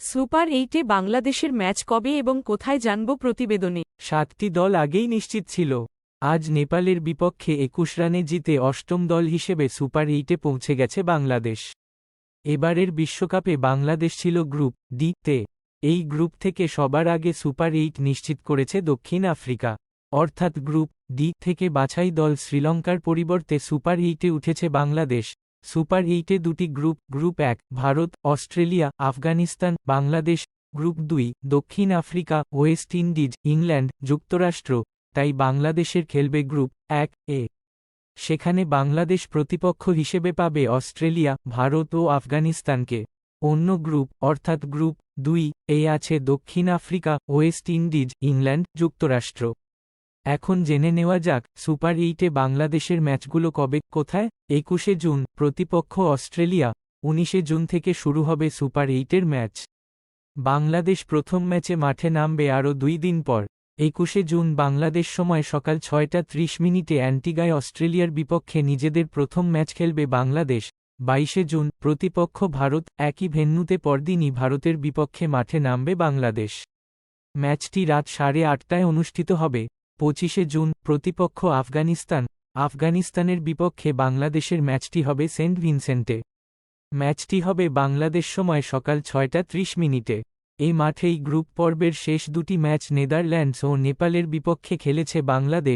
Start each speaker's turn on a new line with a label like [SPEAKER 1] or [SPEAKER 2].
[SPEAKER 1] Super 8-এ বাংলাদেশের match কবে এবং কোথায় জানব প্রতিবেদনে।
[SPEAKER 2] 7টি দল আগেই নিশ্চিত ছিল। আজ নেপালের বিপক্ষে 21 রানে জিতে অষ্টম দল হিসেবে সুপার 8-এ পৌঁছে গেছে বাংলাদেশ। এবারের বিশ্বকাপে বাংলাদেশ ছিল গ্রুপ ডি-তে। এই গ্রুপ থেকে সবার আগে সুপার 8 নিশ্চিত করেছে দক্ষিণ আফ্রিকা। অর্থাৎ গ্রুপ ডি থেকে বাছাই দল শ্রীলঙ্কার পরিবর্তে সুপার 8-এ উঠেছে বাংলাদেশ। সুপার 8-এ দুটি group 1 Bharat, Australia, Afghanistan, Bangladesh, group 2 দক্ষিণ আফ্রিকা, ওয়েস্ট ইন্ডিজ, ইংল্যান্ড, যুক্তরাষ্ট্র। তাই বাংলাদেশের খেলবে গ্রুপ 1-এ। সেখানে বাংলাদেশ প্রতিপক্ষ হিসেবে পাবে অস্ট্রেলিয়া, ভারত ও আফগানিস্তানকে। অন্য গ্রুপ অর্থাৎ গ্রুপ 2-এ আছে দক্ষিণ আফ্রিকা, ওয়েস্ট ইন্ডিজ, ইংল্যান্ড, যুক্তরাষ্ট্র। এখন জেনে নেওয়া যাক সুপার 8-এ বাংলাদেশের ম্যাচগুলো কবে, কোথায়। 21শে জুন প্রতিপক্ষ অস্ট্রেলিয়া। 19শে জুন থেকে শুরু হবে সুপার 8-এর ম্যাচ। বাংলাদেশ প্রথম ম্যাচে মাঠে নামবে আরও 2 দিন পর। 21শে জুন বাংলাদেশ সময় সকাল 6টা 30 অ্যান্টিগায় অস্ট্রেলিয়ার বিপক্ষে নিজেদের প্রথম ম্যাচ খেলবে বাংলাদেশ। 22শে জুন প্রতিপক্ষ ভারত। একই ভেন্যুতে পরদিনই ভারতের বিপক্ষে মাঠে নামবে বাংলাদেশ। ম্যাচটি রাত 8:30টায় অনুষ্ঠিত হবে। 25শে জুন প্রতিপক্ষ আফগানিস্তান। আফগানিস্তানের বিপক্ষে বাংলাদেশের ম্যাচটি হবে সেন্ট ভিনসেন্টে। ম্যাচটি হবে বাংলাদেশ সময় সকাল 6টা 30। এই মাঠেই গ্রুপ পর্বের শেষ দুটি ম্যাচ নেদারল্যান্ডস ও নেপালের বিপক্ষে খেলেছে বাংলাদেশ।